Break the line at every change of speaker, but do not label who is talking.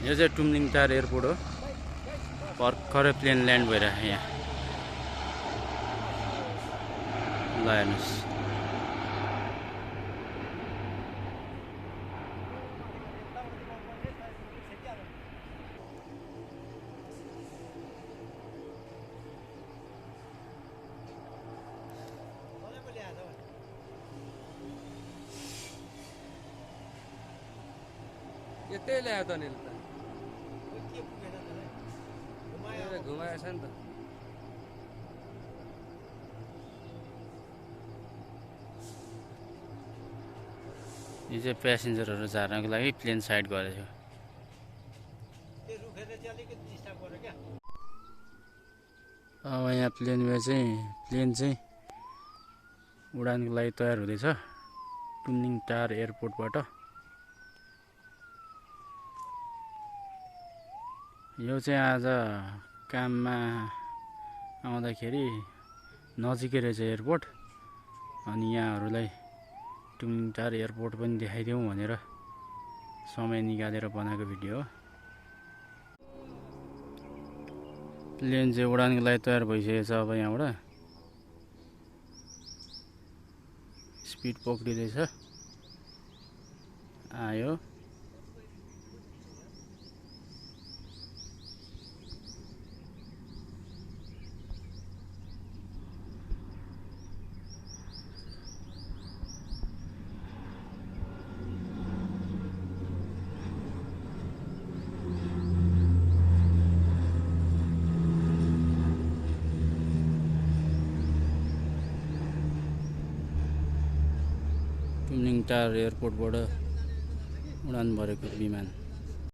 यो चाहिँ टुम्लिङटार एयरपोर्ट हो। भर्खरै प्लेन ल्यान्ड भइरहेको यहाँ। ल हेर्नुहोस्,
यतै ल्यायो त नि घुमाएछ नि त।
यो चाहिँ प्यासेन्जरहरू झार्नको लागि प्लेन साइड गरेको थियो। अब यहाँ प्लेन चाहिँ उडानको लागि तयार हुँदैछ टुम्लिङटार एयरपोर्टबाट। यो चाहिँ आज काममा आउँदाखेरि नजिकै रहेछ एयरपोर्ट, अनि यहाँहरूलाई टुम्लिङटार एयरपोर्ट पनि देखाइदिउँ भनेर समय निकालेर बनाएको भिडियो हो। प्लेन चाहिँ उडानको लागि तयार भइसकेको छ। अब यहाँबाट स्पिड पक्रिँदैछ, आयो। टुम्लिङटार एयरपोर्टबाट उडान भरेको विमान।